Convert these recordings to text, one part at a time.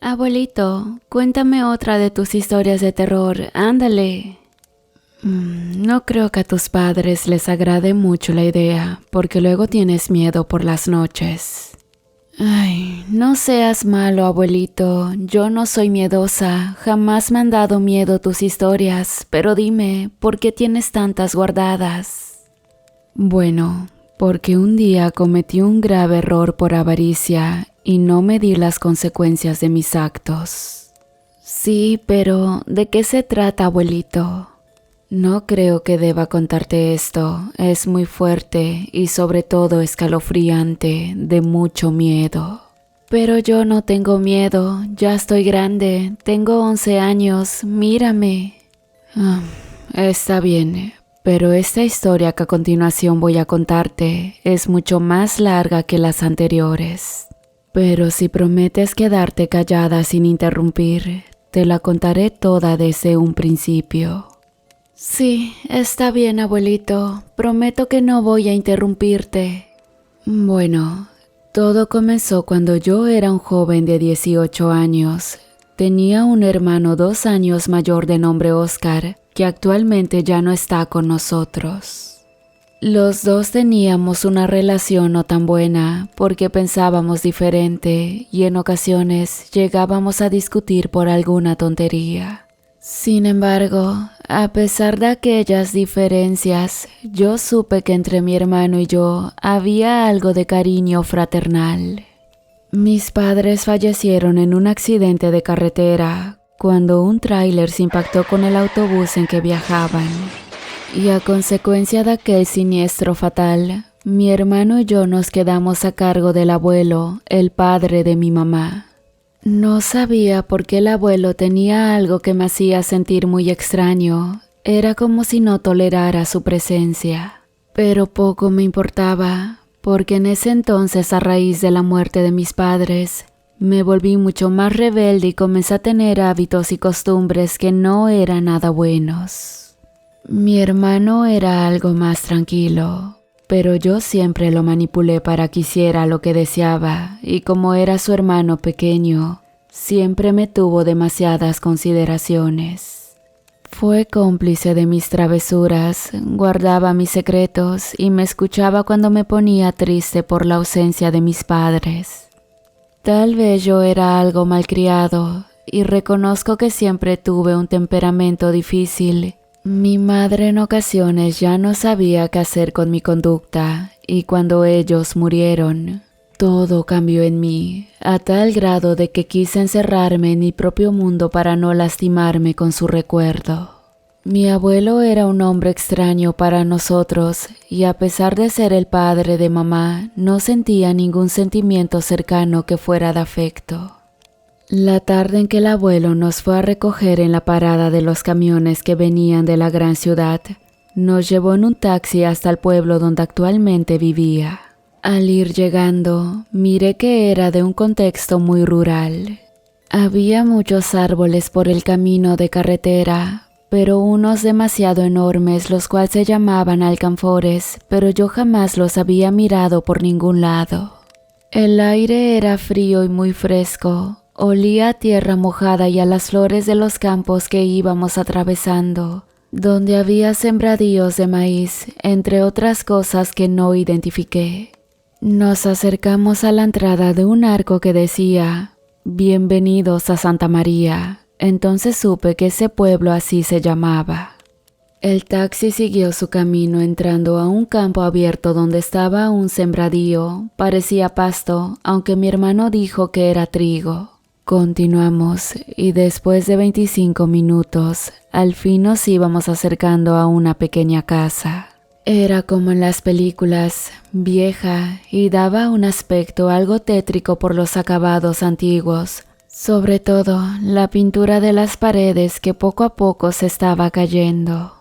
Abuelito, cuéntame otra de tus historias de terror, ándale. No creo que a tus padres les agrade mucho la idea, porque luego tienes miedo por las noches. Ay, no seas malo, abuelito, yo no soy miedosa, jamás me han dado miedo tus historias, pero dime, ¿por qué tienes tantas guardadas? Bueno, porque un día cometí un grave error por avaricia y no medí las consecuencias de mis actos. Sí, pero ¿de qué se trata, abuelito? No creo que deba contarte esto, es muy fuerte y sobre todo escalofriante, de mucho miedo. Pero yo no tengo miedo, ya estoy grande, tengo 11 años, mírame. Está bien, pero esta historia que a continuación voy a contarte es mucho más larga que las anteriores. Pero si prometes quedarte callada sin interrumpir, te la contaré toda desde un principio. Sí, está bien, abuelito. Prometo que no voy a interrumpirte. Bueno, todo comenzó cuando yo era un joven de 18 años. Tenía un hermano 2 años mayor de nombre Oscar, que actualmente ya no está con nosotros. Los dos teníamos una relación no tan buena porque pensábamos diferente y en ocasiones llegábamos a discutir por alguna tontería. Sin embargo, a pesar de aquellas diferencias, yo supe que entre mi hermano y yo había algo de cariño fraternal. Mis padres fallecieron en un accidente de carretera cuando un tráiler se impactó con el autobús en que viajaban. Y a consecuencia de aquel siniestro fatal, mi hermano y yo nos quedamos a cargo del abuelo, el padre de mi mamá. No sabía por qué el abuelo tenía algo que me hacía sentir muy extraño. Era como si no tolerara su presencia. Pero poco me importaba, porque en ese entonces, a raíz de la muerte de mis padres, me volví mucho más rebelde y comencé a tener hábitos y costumbres que no eran nada buenos. Mi hermano era algo más tranquilo, pero yo siempre lo manipulé para que hiciera lo que deseaba y como era su hermano pequeño, siempre me tuvo demasiadas consideraciones. Fue cómplice de mis travesuras, guardaba mis secretos y me escuchaba cuando me ponía triste por la ausencia de mis padres. Tal vez yo era algo malcriado y reconozco que siempre tuve un temperamento difícil. Mi madre en ocasiones ya no sabía qué hacer con mi conducta y cuando ellos murieron, todo cambió en mí, a tal grado de que quise encerrarme en mi propio mundo para no lastimarme con su recuerdo. Mi abuelo era un hombre extraño para nosotros y a pesar de ser el padre de mamá, no sentía ningún sentimiento cercano que fuera de afecto. La tarde en que el abuelo nos fue a recoger en la parada de los camiones que venían de la gran ciudad, nos llevó en un taxi hasta el pueblo donde actualmente vivía. Al ir llegando, miré que era de un contexto muy rural. Había muchos árboles por el camino de carretera, pero unos demasiado enormes, los cuales se llamaban alcanfores, pero yo jamás los había mirado por ningún lado. El aire era frío y muy fresco. Olía a tierra mojada y a las flores de los campos que íbamos atravesando, donde había sembradíos de maíz, entre otras cosas que no identifiqué. Nos acercamos a la entrada de un arco que decía, «Bienvenidos a Santa María». Entonces supe que ese pueblo así se llamaba. El taxi siguió su camino entrando a un campo abierto donde estaba un sembradío, parecía pasto, aunque mi hermano dijo que era trigo. Continuamos y después de 25 minutos, al fin nos íbamos acercando a una pequeña casa. Era como en las películas, vieja y daba un aspecto algo tétrico por los acabados antiguos, sobre todo la pintura de las paredes que poco a poco se estaba cayendo.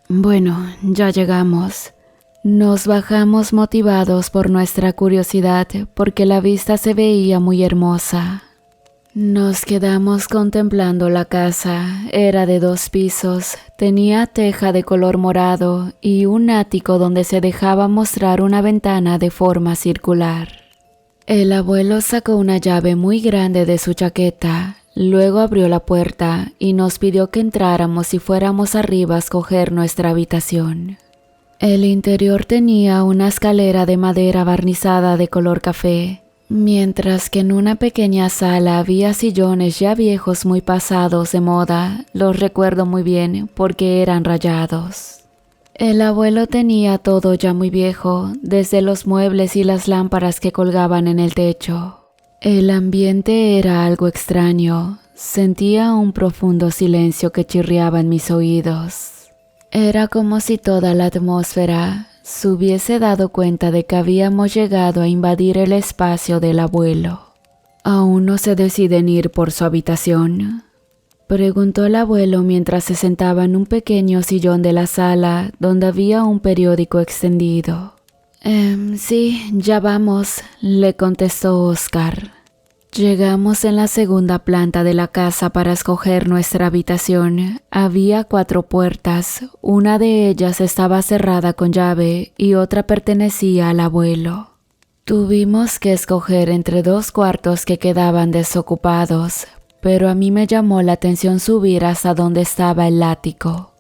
Bueno, ya llegamos. Nos bajamos motivados por nuestra curiosidad porque la vista se veía muy hermosa. Nos quedamos contemplando la casa, era de 2 pisos, tenía teja de color morado y un ático donde se dejaba mostrar una ventana de forma circular. El abuelo sacó una llave muy grande de su chaqueta, luego abrió la puerta y nos pidió que entráramos y fuéramos arriba a escoger nuestra habitación. El interior tenía una escalera de madera barnizada de color café, mientras que en una pequeña sala había sillones ya viejos muy pasados de moda, los recuerdo muy bien porque eran rayados. El abuelo tenía todo ya muy viejo, desde los muebles y las lámparas que colgaban en el techo. El ambiente era algo extraño, sentía un profundo silencio que chirriaba en mis oídos. Era como si toda la atmósfera se hubiese dado cuenta de que habíamos llegado a invadir el espacio del abuelo. ¿Aún no se deciden ir por su habitación?, preguntó el abuelo mientras se sentaba en un pequeño sillón de la sala donde había un periódico extendido. Sí, ya vamos, le contestó Oscar. Llegamos en la segunda planta de la casa para escoger nuestra habitación. Había 4 puertas, una de ellas estaba cerrada con llave y otra pertenecía al abuelo. Tuvimos que escoger entre 2 cuartos que quedaban desocupados, pero a mí me llamó la atención subir hasta donde estaba el ático.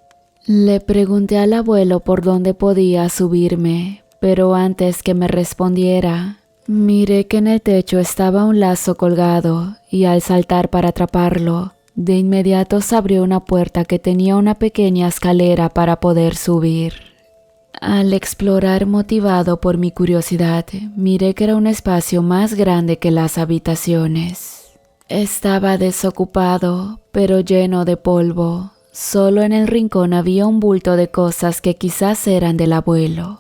Le pregunté al abuelo por dónde podía subirme, pero antes que me respondiera, miré que en el techo estaba un lazo colgado y al saltar para atraparlo, de inmediato se abrió una puerta que tenía una pequeña escalera para poder subir. Al explorar motivado por mi curiosidad, miré que era un espacio más grande que las habitaciones. Estaba desocupado, pero lleno de polvo. Solo en el rincón había un bulto de cosas que quizás eran del abuelo.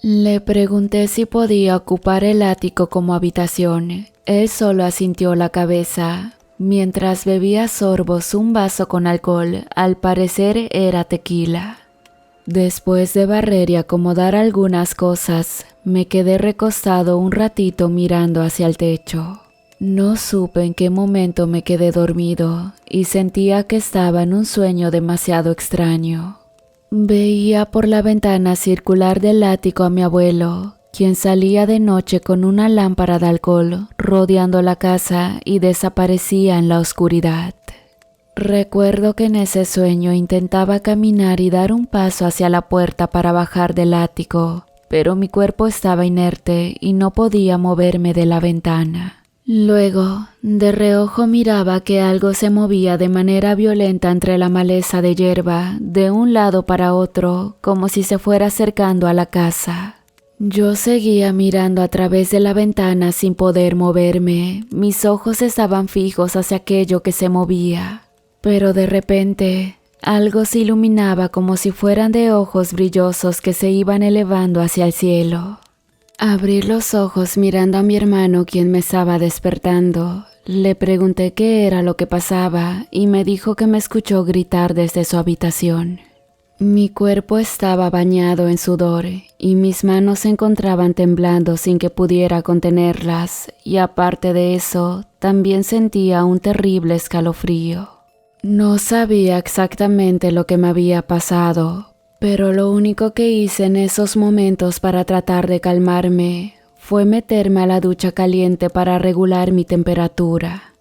Le pregunté si podía ocupar el ático como habitación. Él solo asintió la cabeza. Mientras bebía a sorbos un vaso con alcohol, al parecer era tequila. Después de barrer y acomodar algunas cosas, me quedé recostado un ratito mirando hacia el techo. No supe en qué momento me quedé dormido y sentía que estaba en un sueño demasiado extraño. Veía por la ventana circular del ático a mi abuelo, quien salía de noche con una lámpara de alcohol rodeando la casa y desaparecía en la oscuridad. Recuerdo que en ese sueño intentaba caminar y dar un paso hacia la puerta para bajar del ático, pero mi cuerpo estaba inerte y no podía moverme de la ventana. Luego, de reojo miraba que algo se movía de manera violenta entre la maleza de hierba, de un lado para otro, como si se fuera acercando a la casa. Yo seguía mirando a través de la ventana sin poder moverme. Mis ojos estaban fijos hacia aquello que se movía. Pero de repente, algo se iluminaba como si fueran de ojos brillosos que se iban elevando hacia el cielo. Abrí los ojos mirando a mi hermano, quien me estaba despertando. Le pregunté qué era lo que pasaba y me dijo que me escuchó gritar desde su habitación. Mi cuerpo estaba bañado en sudor y mis manos se encontraban temblando sin que pudiera contenerlas, y aparte de eso, también sentía un terrible escalofrío. No sabía exactamente lo que me había pasado, pero lo único que hice en esos momentos para tratar de calmarme fue meterme a la ducha caliente para regular mi temperatura.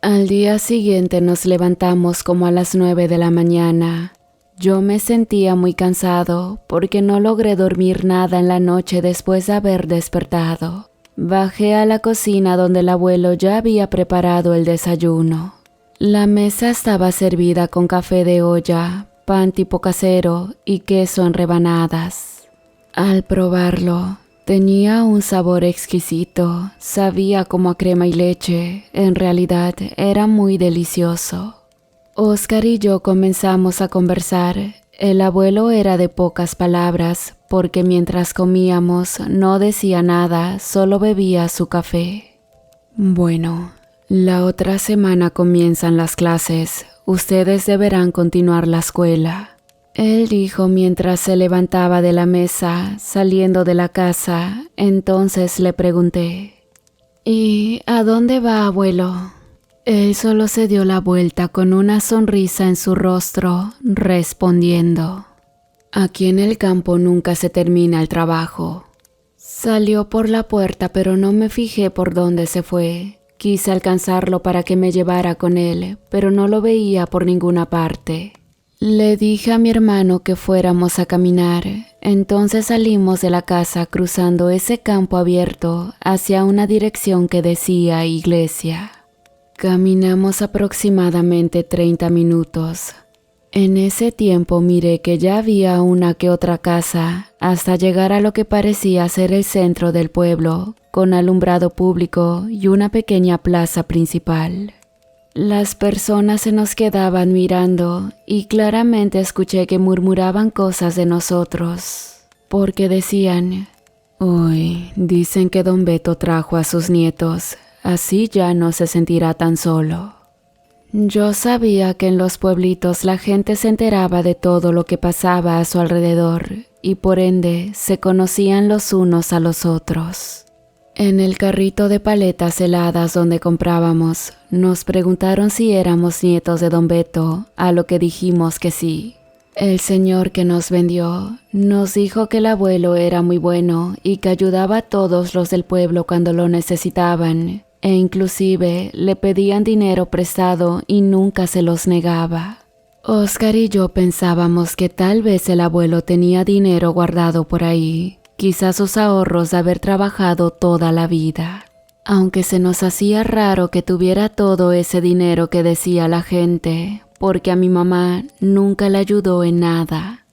Al día siguiente nos levantamos como a las 9 de la mañana. Yo me sentía muy cansado porque no logré dormir nada en la noche después de haber despertado. Bajé a la cocina donde el abuelo ya había preparado el desayuno. La mesa estaba servida con café de olla, pan tipo casero y queso en rebanadas. Al probarlo, tenía un sabor exquisito, sabía como a crema y leche, en realidad era muy delicioso. Oscar y yo comenzamos a conversar. El abuelo era de pocas palabras, porque mientras comíamos no decía nada, solo bebía su café. Bueno, la otra semana comienzan las clases. Ustedes deberán continuar la escuela, él dijo mientras se levantaba de la mesa, saliendo de la casa. Entonces le pregunté, ¿y a dónde va, abuelo? Él solo se dio la vuelta con una sonrisa en su rostro, respondiendo, aquí en el campo nunca se termina el trabajo. Salió por la puerta, pero no me fijé por dónde se fue. Quise alcanzarlo para que me llevara con él, pero no lo veía por ninguna parte. Le dije a mi hermano que fuéramos a caminar. Entonces salimos de la casa cruzando ese campo abierto hacia una dirección que decía iglesia. Caminamos aproximadamente 30 minutos. En ese tiempo miré que ya había una que otra casa hasta llegar a lo que parecía ser el centro del pueblo, con alumbrado público y una pequeña plaza principal. Las personas se nos quedaban mirando y claramente escuché que murmuraban cosas de nosotros, porque decían: «Uy, dicen que don Beto trajo a sus nietos, así ya no se sentirá tan solo». Yo sabía que en los pueblitos la gente se enteraba de todo lo que pasaba a su alrededor y por ende se conocían los unos a los otros. En el carrito de paletas heladas donde comprábamos, nos preguntaron si éramos nietos de don Beto, a lo que dijimos que sí. El señor que nos vendió nos dijo que el abuelo era muy bueno y que ayudaba a todos los del pueblo cuando lo necesitaban, e inclusive le pedían dinero prestado y nunca se los negaba. Oscar y yo pensábamos que tal vez el abuelo tenía dinero guardado por ahí, quizás sus ahorros de haber trabajado toda la vida. Aunque se nos hacía raro que tuviera todo ese dinero que decía la gente, porque a mi mamá nunca le ayudó en nada.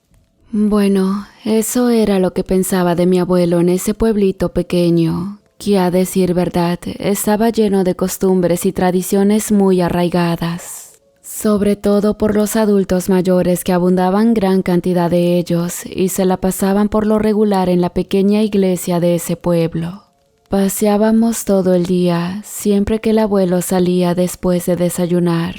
Bueno, eso era lo que pensaba de mi abuelo en ese pueblito pequeño, que a decir verdad estaba lleno de costumbres y tradiciones muy arraigadas. Sobre todo por los adultos mayores que abundaban gran cantidad de ellos y se la pasaban por lo regular en la pequeña iglesia de ese pueblo. Paseábamos todo el día, siempre que el abuelo salía después de desayunar.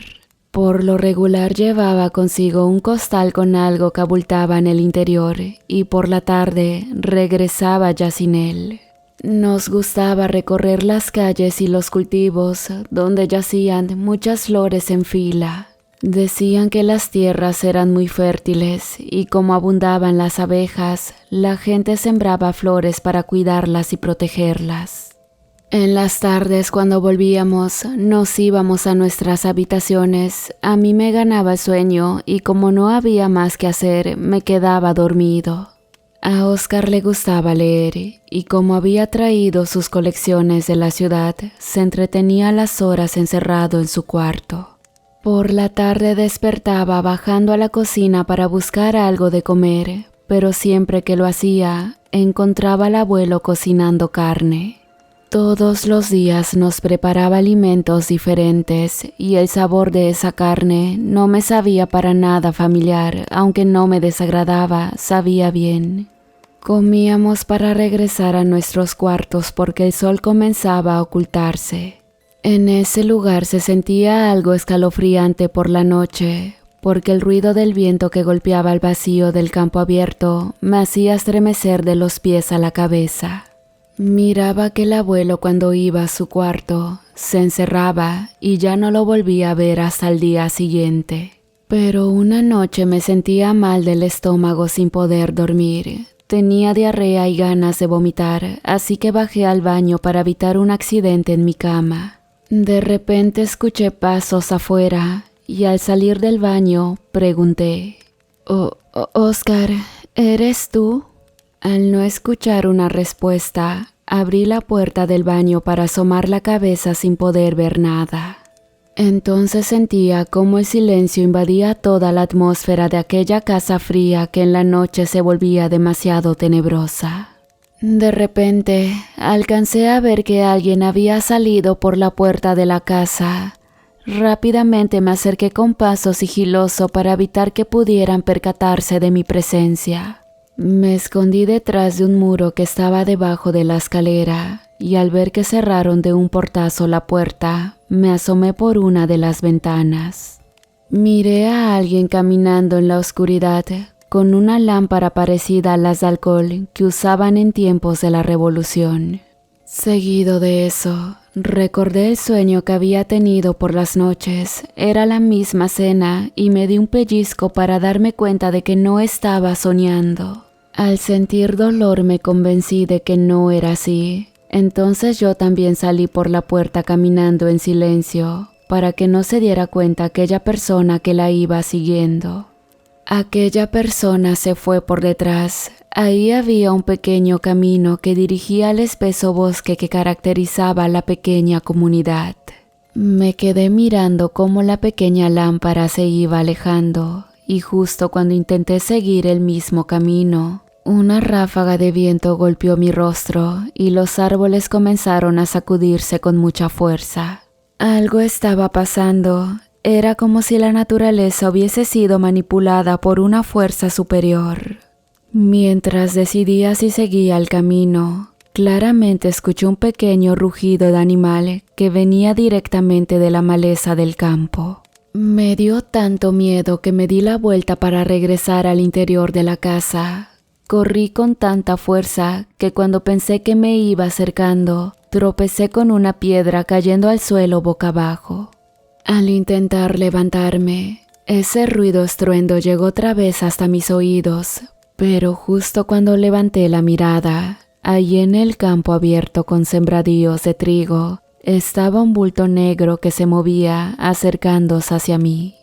Por lo regular llevaba consigo un costal con algo que abultaba en el interior y por la tarde regresaba ya sin él. Nos gustaba recorrer las calles y los cultivos donde yacían muchas flores en fila. Decían que las tierras eran muy fértiles y como abundaban las abejas, la gente sembraba flores para cuidarlas y protegerlas. En las tardes cuando volvíamos, nos íbamos a nuestras habitaciones. A mí me ganaba el sueño y como no había más que hacer, me quedaba dormido. A Oscar le gustaba leer y como había traído sus colecciones de la ciudad, se entretenía las horas encerrado en su cuarto. Por la tarde despertaba bajando a la cocina para buscar algo de comer, pero siempre que lo hacía, encontraba al abuelo cocinando carne. Todos los días nos preparaba alimentos diferentes y el sabor de esa carne no me sabía para nada familiar, aunque no me desagradaba, sabía bien. Comíamos para regresar a nuestros cuartos porque el sol comenzaba a ocultarse. En ese lugar se sentía algo escalofriante por la noche, porque el ruido del viento que golpeaba el vacío del campo abierto me hacía estremecer de los pies a la cabeza. Miraba que el abuelo cuando iba a su cuarto se encerraba y ya no lo volvía a ver hasta el día siguiente. Pero una noche me sentía mal del estómago sin poder dormir. Tenía diarrea y ganas de vomitar, así que bajé al baño para evitar un accidente en mi cama. De repente escuché pasos afuera y al salir del baño pregunté: Oscar, ¿eres tú? Al no escuchar una respuesta, abrí la puerta del baño para asomar la cabeza sin poder ver nada. Entonces sentía cómo el silencio invadía toda la atmósfera de aquella casa fría que en la noche se volvía demasiado tenebrosa. De repente, alcancé a ver que alguien había salido por la puerta de la casa. Rápidamente me acerqué con paso sigiloso para evitar que pudieran percatarse de mi presencia. Me escondí detrás de un muro que estaba debajo de la escalera y al ver que cerraron de un portazo la puerta, me asomé por una de las ventanas. Miré a alguien caminando en la oscuridad con una lámpara parecida a las de alcohol que usaban en tiempos de la Revolución. Seguido de eso, recordé el sueño que había tenido por las noches. Era la misma cena y me di un pellizco para darme cuenta de que no estaba soñando. Al sentir dolor me convencí de que no era así. Entonces yo también salí por la puerta caminando en silencio, para que no se diera cuenta aquella persona que la iba siguiendo. Aquella persona se fue por detrás. Ahí había un pequeño camino que dirigía al espeso bosque que caracterizaba la pequeña comunidad. Me quedé mirando cómo la pequeña lámpara se iba alejando, y justo cuando intenté seguir el mismo camino, una ráfaga de viento golpeó mi rostro y los árboles comenzaron a sacudirse con mucha fuerza. Algo estaba pasando. Era como si la naturaleza hubiese sido manipulada por una fuerza superior. Mientras decidía si seguía el camino, claramente escuché un pequeño rugido de animal que venía directamente de la maleza del campo. Me dio tanto miedo que me di la vuelta para regresar al interior de la casa. Corrí con tanta fuerza que cuando pensé que me iba acercando, tropecé con una piedra cayendo al suelo boca abajo. Al intentar levantarme, ese ruido estruendo llegó otra vez hasta mis oídos, pero justo cuando levanté la mirada, allí en el campo abierto con sembradíos de trigo, estaba un bulto negro que se movía acercándose hacia mí.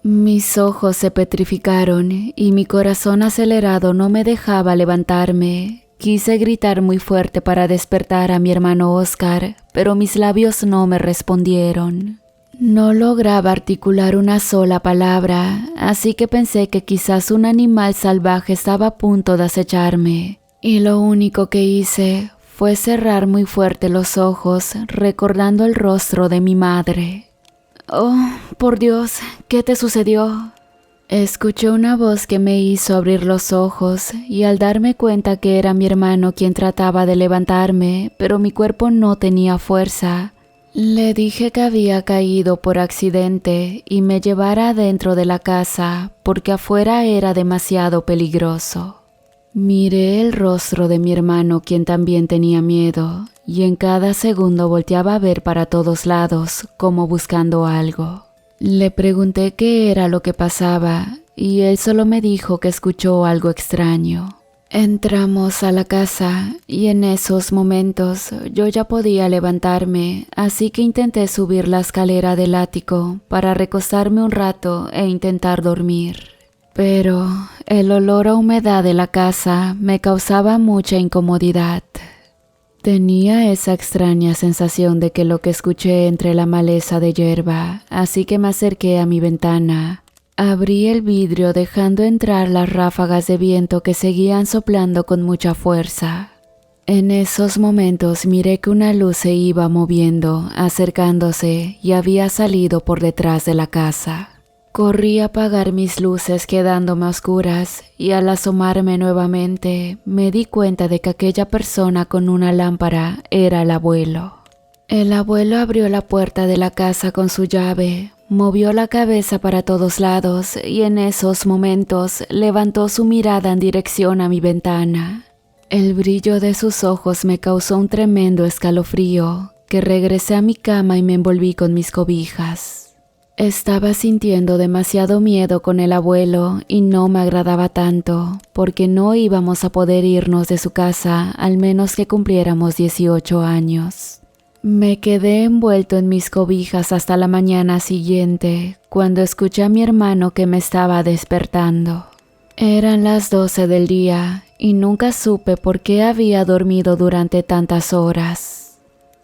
Mis ojos se petrificaron y mi corazón acelerado no me dejaba levantarme. Quise gritar muy fuerte para despertar a mi hermano Oscar, pero mis labios no me respondieron. No lograba articular una sola palabra, así que pensé que quizás un animal salvaje estaba a punto de acecharme, y lo único que hice fue cerrar muy fuerte los ojos, recordando el rostro de mi madre. «Oh, por Dios, ¿qué te sucedió?». Escuché una voz que me hizo abrir los ojos y al darme cuenta que era mi hermano quien trataba de levantarme, pero mi cuerpo no tenía fuerza, le dije que había caído por accidente y me llevara adentro de la casa porque afuera era demasiado peligroso. Miré el rostro de mi hermano, quien también tenía miedo, y en cada segundo volteaba a ver para todos lados como buscando algo. Le pregunté qué era lo que pasaba y él solo me dijo que escuchó algo extraño. Entramos a la casa y en esos momentos yo ya podía levantarme, así que intenté subir la escalera del ático para recostarme un rato e intentar dormir. Pero el olor a humedad de la casa me causaba mucha incomodidad. Tenía esa extraña sensación de que lo que escuché entre la maleza de hierba, así que me acerqué a mi ventana. Abrí el vidrio dejando entrar las ráfagas de viento que seguían soplando con mucha fuerza. En esos momentos miré que una luz se iba moviendo, acercándose y había salido por detrás de la casa. Corrí a apagar mis luces quedándome a oscuras y al asomarme nuevamente me di cuenta de que aquella persona con una lámpara era el abuelo. El abuelo abrió la puerta de la casa con su llave, movió la cabeza para todos lados y en esos momentos levantó su mirada en dirección a mi ventana. El brillo de sus ojos me causó un tremendo escalofrío, que regresé a mi cama y me envolví con mis cobijas. Estaba sintiendo demasiado miedo con el abuelo y no me agradaba tanto, porque no íbamos a poder irnos de su casa al menos que cumpliéramos 18 años. Me quedé envuelto en mis cobijas hasta la mañana siguiente, cuando escuché a mi hermano que me estaba despertando. Eran las 12 del día y nunca supe por qué había dormido durante tantas horas.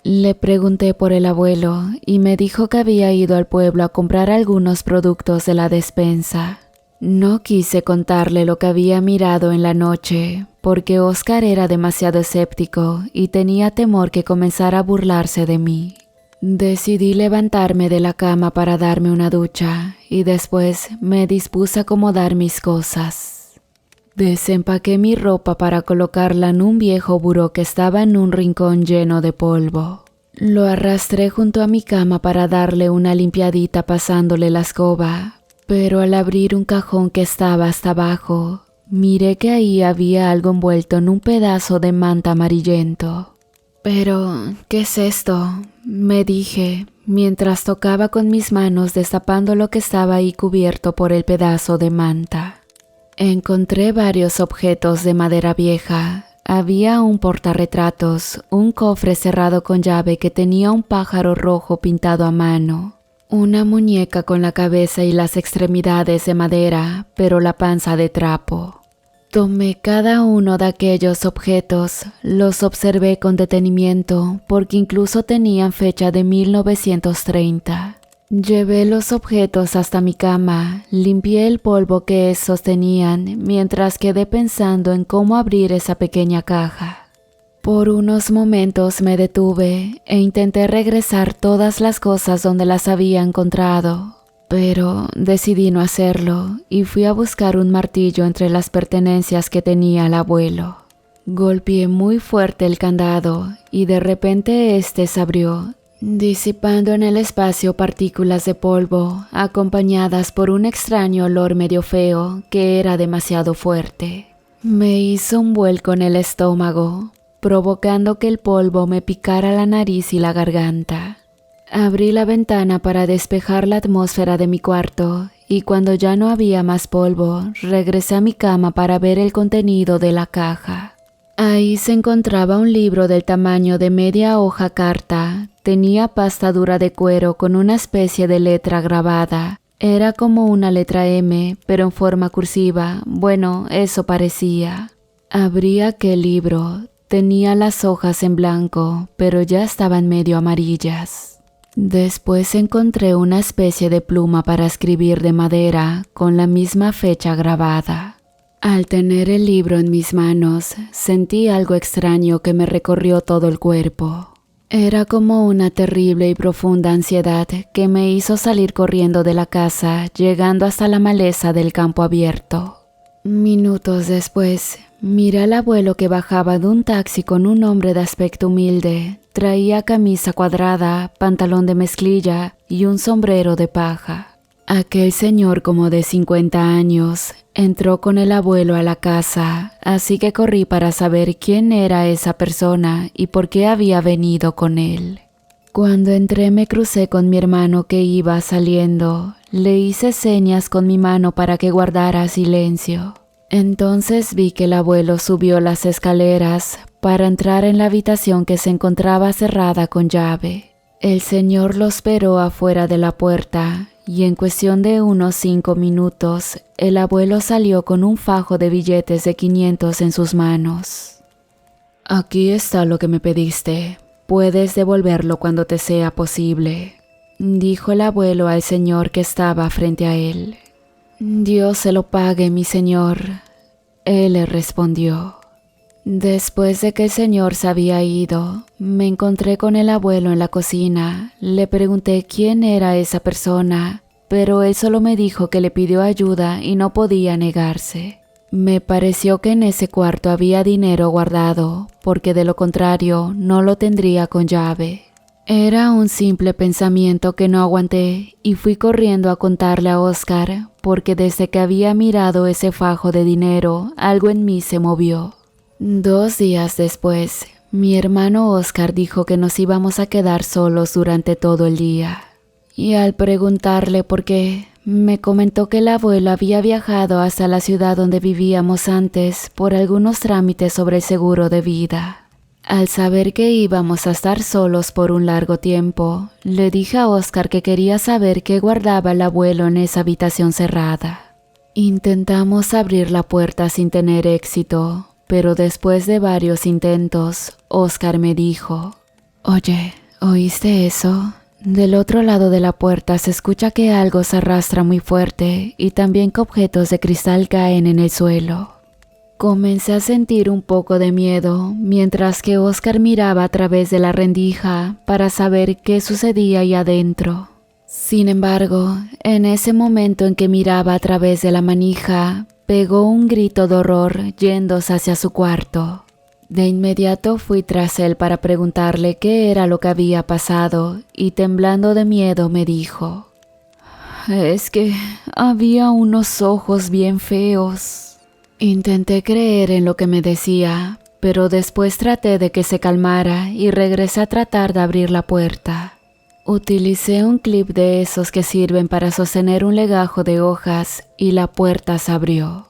Le pregunté por el abuelo y me dijo que había ido al pueblo a comprar algunos productos de la despensa. No quise contarle lo que había mirado en la noche, porque Oscar era demasiado escéptico y tenía temor que comenzara a burlarse de mí. Decidí levantarme de la cama para darme una ducha y después me dispuse a acomodar mis cosas. Desempaqué mi ropa para colocarla en un viejo buró que estaba en un rincón lleno de polvo. Lo arrastré junto a mi cama para darle una limpiadita pasándole la escoba, pero al abrir un cajón que estaba hasta abajo, miré que ahí había algo envuelto en un pedazo de manta amarillento. «¿Pero qué es esto?», me dije, mientras tocaba con mis manos destapando lo que estaba ahí cubierto por el pedazo de manta. Encontré varios objetos de madera vieja. Había un portarretratos, un cofre cerrado con llave que tenía un pájaro rojo pintado a mano, una muñeca con la cabeza y las extremidades de madera, pero la panza de trapo. Tomé cada uno de aquellos objetos, los observé con detenimiento porque incluso tenían fecha de 1930. Llevé los objetos hasta mi cama, limpié el polvo que sostenían mientras quedé pensando en cómo abrir esa pequeña caja. Por unos momentos me detuve e intenté regresar todas las cosas donde las había encontrado. Pero decidí no hacerlo y fui a buscar un martillo entre las pertenencias que tenía el abuelo. Golpeé muy fuerte el candado y de repente este se abrió, disipando en el espacio partículas de polvo, acompañadas por un extraño olor medio feo que era demasiado fuerte. Me hizo un vuelco en el estómago, provocando que el polvo me picara la nariz y la garganta. Abrí la ventana para despejar la atmósfera de mi cuarto y cuando ya no había más polvo, regresé a mi cama para ver el contenido de la caja. Ahí se encontraba un libro del tamaño de media hoja carta. Tenía pasta dura de cuero con una especie de letra grabada. Era como una letra M, pero en forma cursiva. Bueno, eso parecía. Abrí aquel libro. Tenía las hojas en blanco, pero ya estaban medio amarillas. Después encontré una especie de pluma para escribir de madera con la misma fecha grabada. Al tener el libro en mis manos, sentí algo extraño que me recorrió todo el cuerpo. Era como una terrible y profunda ansiedad que me hizo salir corriendo de la casa, llegando hasta la maleza del campo abierto. Minutos después, miré al abuelo que bajaba de un taxi con un hombre de aspecto humilde. Traía camisa cuadrada, pantalón de mezclilla y un sombrero de paja. Aquel señor como de 50 años entró con el abuelo a la casa, así que corrí para saber quién era esa persona y por qué había venido con él. Cuando entré me crucé con mi hermano que iba saliendo. Le hice señas con mi mano para que guardara silencio. Entonces vi que el abuelo subió las escaleras para entrar en la habitación que se encontraba cerrada con llave. El señor lo esperó afuera de la puerta y en cuestión de unos 5 minutos, el abuelo salió con un fajo de billetes de 500 en sus manos. «Aquí está lo que me pediste. Puedes devolverlo cuando te sea posible», dijo el abuelo al señor que estaba frente a él. «Dios se lo pague, mi señor», él le respondió. Después de que el señor se había ido, me encontré con el abuelo en la cocina. Le pregunté quién era esa persona, pero él solo me dijo que le pidió ayuda y no podía negarse. Me pareció que en ese cuarto había dinero guardado, porque de lo contrario no lo tendría con llave. Era un simple pensamiento que no aguanté y fui corriendo a contarle a Oscar, porque desde que había mirado ese fajo de dinero, algo en mí se movió. 2 días después, mi hermano Oscar dijo que nos íbamos a quedar solos durante todo el día. Y al preguntarle por qué, me comentó que el abuelo había viajado hasta la ciudad donde vivíamos antes por algunos trámites sobre el seguro de vida. Al saber que íbamos a estar solos por un largo tiempo, le dije a Oscar que quería saber qué guardaba el abuelo en esa habitación cerrada. Intentamos abrir la puerta sin tener éxito. Pero después de varios intentos, Oscar me dijo: «Oye, ¿oíste eso? Del otro lado de la puerta se escucha que algo se arrastra muy fuerte y también que objetos de cristal caen en el suelo». Comencé a sentir un poco de miedo mientras que Oscar miraba a través de la rendija para saber qué sucedía ahí adentro. Sin embargo, en ese momento en que miraba a través de la manija, pegó un grito de horror yéndose hacia su cuarto. De inmediato fui tras él para preguntarle qué era lo que había pasado y temblando de miedo me dijo: «Es que había unos ojos bien feos». Intenté creer en lo que me decía, pero después traté de que se calmara y regresé a tratar de abrir la puerta. Utilicé un clip de esos que sirven para sostener un legajo de hojas y la puerta se abrió.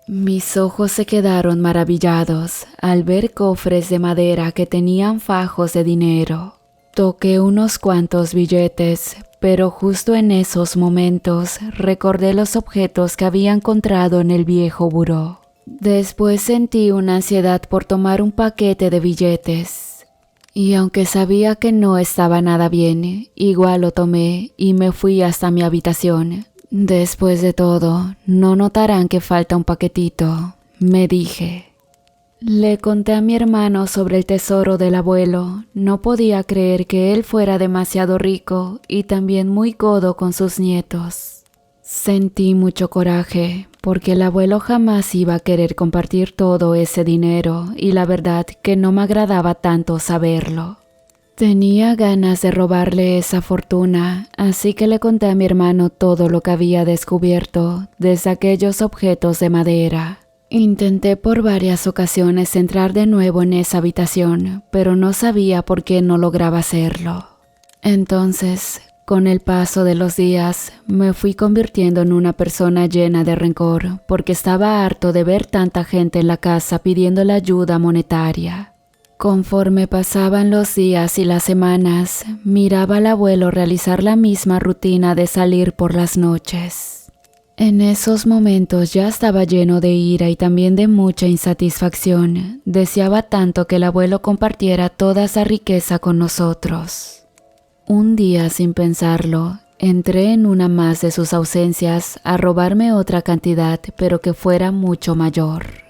Mis ojos se quedaron maravillados al ver cofres de madera que tenían fajos de dinero. Toqué unos cuantos billetes, pero justo en esos momentos recordé los objetos que había encontrado en el viejo buró. Después sentí una ansiedad por tomar un paquete de billetes. Y aunque sabía que no estaba nada bien, igual lo tomé y me fui hasta mi habitación. Después de todo, no notarán que falta un paquetito, me dije. Le conté a mi hermano sobre el tesoro del abuelo. No podía creer que él fuera demasiado rico y también muy codo con sus nietos. Sentí mucho coraje, porque el abuelo jamás iba a querer compartir todo ese dinero y la verdad que no me agradaba tanto saberlo. Tenía ganas de robarle esa fortuna, así que le conté a mi hermano todo lo que había descubierto desde aquellos objetos de madera. Intenté por varias ocasiones entrar de nuevo en esa habitación, pero no sabía por qué no lograba hacerlo. Entonces, con el paso de los días, me fui convirtiendo en una persona llena de rencor, porque estaba harto de ver tanta gente en la casa pidiéndole ayuda monetaria. Conforme pasaban los días y las semanas, miraba al abuelo realizar la misma rutina de salir por las noches. En esos momentos ya estaba lleno de ira y también de mucha insatisfacción. Deseaba tanto que el abuelo compartiera toda esa riqueza con nosotros. Un día, sin pensarlo, entré en una más de sus ausencias a robarme otra cantidad, pero que fuera mucho mayor.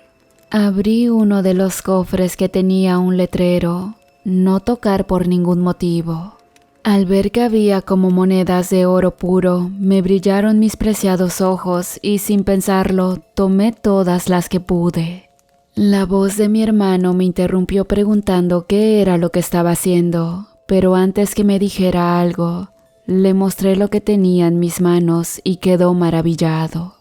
Abrí uno de los cofres que tenía un letrero: no tocar por ningún motivo. Al ver que había como monedas de oro puro, me brillaron mis preciados ojos y sin pensarlo, tomé todas las que pude. La voz de mi hermano me interrumpió preguntando qué era lo que estaba haciendo, pero antes que me dijera algo, le mostré lo que tenía en mis manos y quedó maravillado.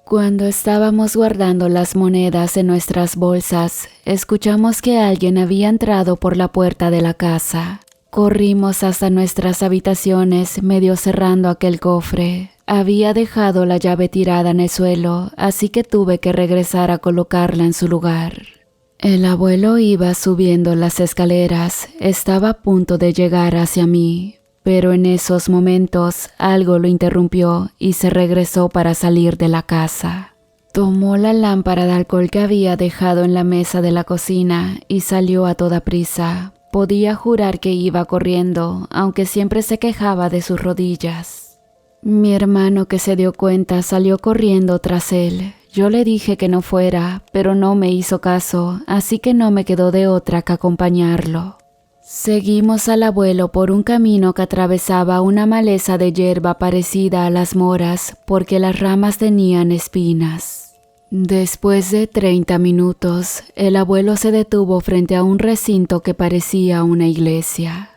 Cuando estábamos guardando las monedas en nuestras bolsas, escuchamos que alguien había entrado por la puerta de la casa. Corrimos hasta nuestras habitaciones, medio cerrando aquel cofre. Había dejado la llave tirada en el suelo, así que tuve que regresar a colocarla en su lugar. El abuelo iba subiendo las escaleras, estaba a punto de llegar hacia mí, pero en esos momentos algo lo interrumpió y se regresó para salir de la casa. Tomó la lámpara de alcohol que había dejado en la mesa de la cocina y salió a toda prisa. Podía jurar que iba corriendo, aunque siempre se quejaba de sus rodillas. Mi hermano, que se dio cuenta, salió corriendo tras él. Yo le dije que no fuera, pero no me hizo caso, así que no me quedó de otra que acompañarlo. Seguimos al abuelo por un camino que atravesaba una maleza de hierba parecida a las moras, porque las ramas tenían espinas. Después de 30 minutos, el abuelo se detuvo frente a un recinto que parecía una iglesia.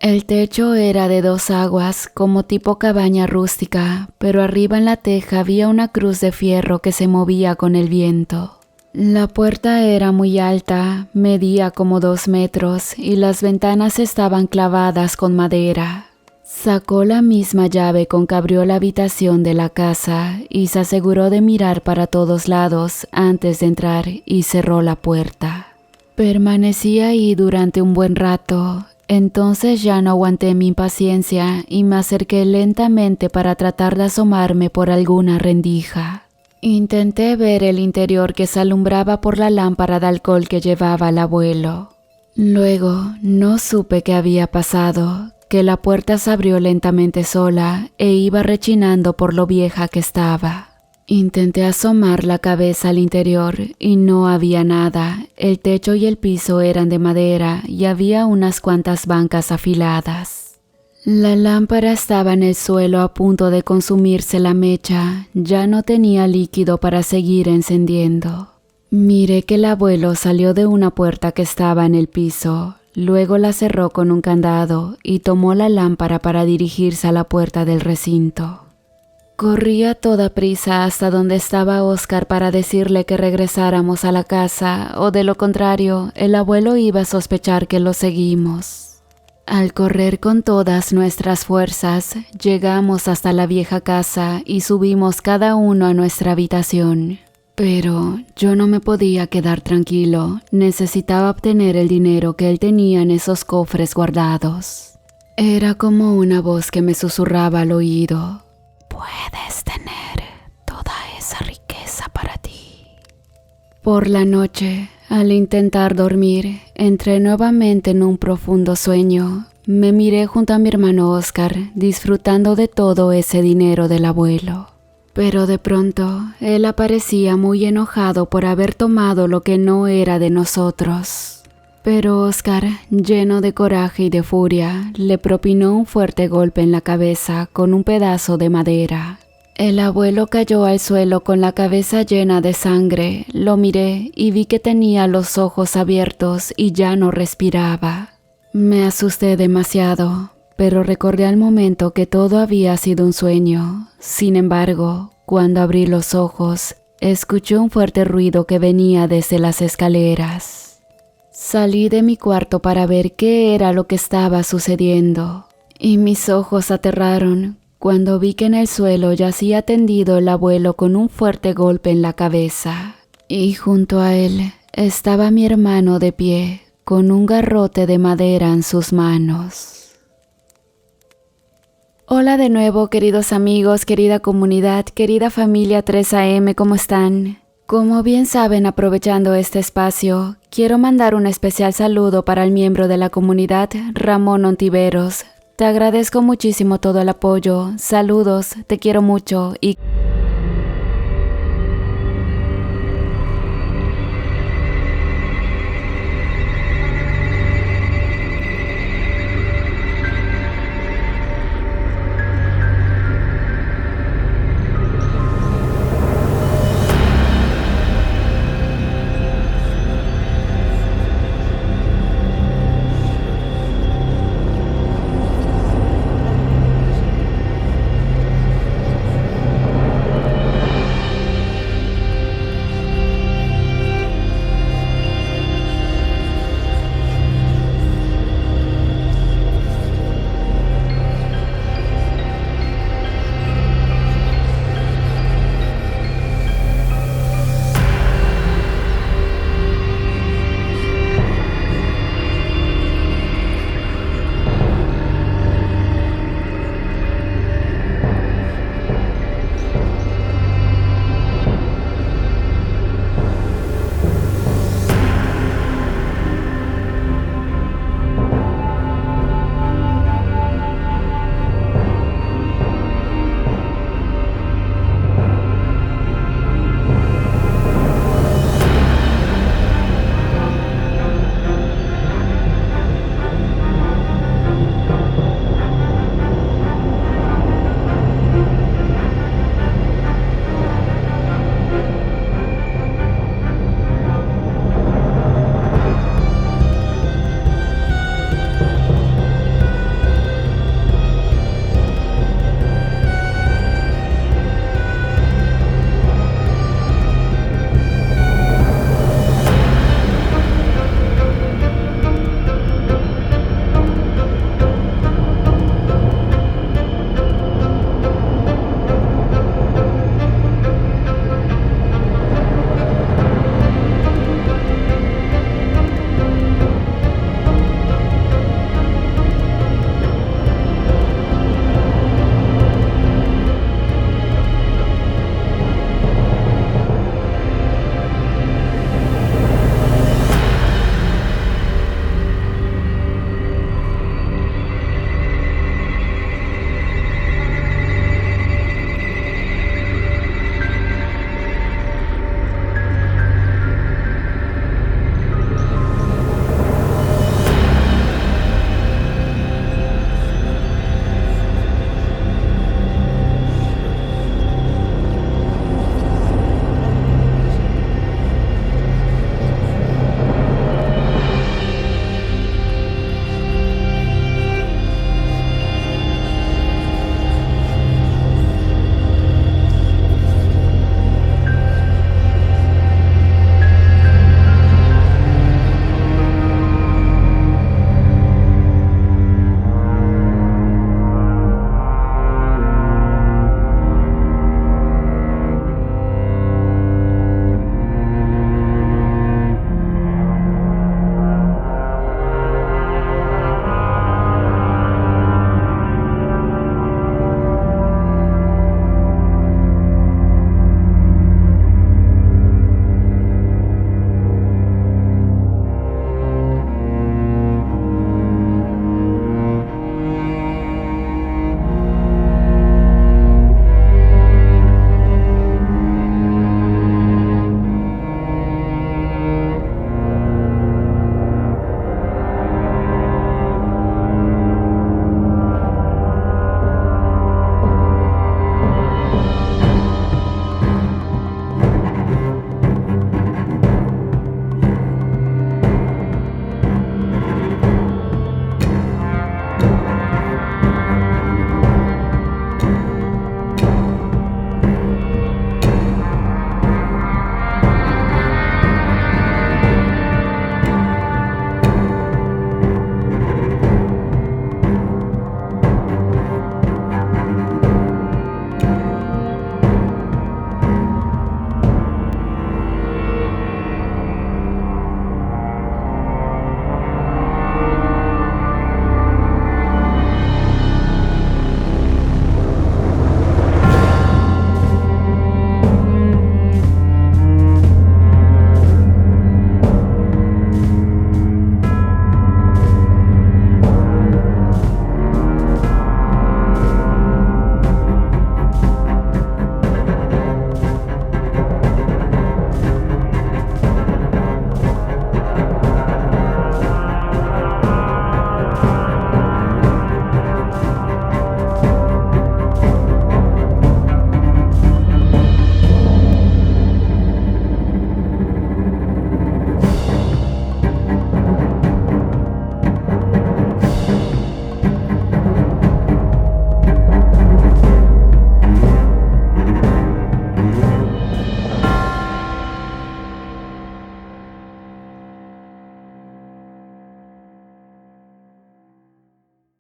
El techo era de 2 aguas, como tipo cabaña rústica, pero arriba en la teja había una cruz de fierro que se movía con el viento. La puerta era muy alta, medía como 2 metros y las ventanas estaban clavadas con madera. Sacó la misma llave con que abrió la habitación de la casa y se aseguró de mirar para todos lados antes de entrar y cerró la puerta. Permanecí ahí durante un buen rato, entonces ya no aguanté mi impaciencia y me acerqué lentamente para tratar de asomarme por alguna rendija. Intenté ver el interior que se alumbraba por la lámpara de alcohol que llevaba el abuelo. Luego no supe qué había pasado, que la puerta se abrió lentamente sola e iba rechinando por lo vieja que estaba. Intenté asomar la cabeza al interior y no había nada. El techo y el piso eran de madera y había unas cuantas bancas afiladas. La lámpara estaba en el suelo a punto de consumirse la mecha. Ya no tenía líquido para seguir encendiendo. Miré que el abuelo salió de una puerta que estaba en el piso. Luego la cerró con un candado y tomó la lámpara para dirigirse a la puerta del recinto. Corrí a toda prisa hasta donde estaba Oscar para decirle que regresáramos a la casa, o de lo contrario, el abuelo iba a sospechar que lo seguimos. Al correr con todas nuestras fuerzas, llegamos hasta la vieja casa y subimos cada uno a nuestra habitación. Pero yo no me podía quedar tranquilo, necesitaba obtener el dinero que él tenía en esos cofres guardados. Era como una voz que me susurraba al oído: puedes tener toda esa riqueza para ti. Por la noche, al intentar dormir, entré nuevamente en un profundo sueño. Me miré junto a mi hermano Oscar, disfrutando de todo ese dinero del abuelo. Pero de pronto, él aparecía muy enojado por haber tomado lo que no era de nosotros. Pero Oscar, lleno de coraje y de furia, le propinó un fuerte golpe en la cabeza con un pedazo de madera. El abuelo cayó al suelo con la cabeza llena de sangre. Lo miré y vi que tenía los ojos abiertos y ya no respiraba. Me asusté demasiado, pero recordé al momento que todo había sido un sueño. Sin embargo, cuando abrí los ojos, escuché un fuerte ruido que venía desde las escaleras. Salí de mi cuarto para ver qué era lo que estaba sucediendo, y mis ojos aterraron cuando vi que en el suelo yacía tendido el abuelo con un fuerte golpe en la cabeza, y junto a él estaba mi hermano de pie, con un garrote de madera en sus manos. Hola de nuevo, queridos amigos, querida comunidad, querida familia 3AM, ¿cómo están? Como bien saben, aprovechando este espacio, quiero mandar un especial saludo para el miembro de la comunidad, Ramón Ontiveros. Te agradezco muchísimo todo el apoyo, saludos, te quiero mucho y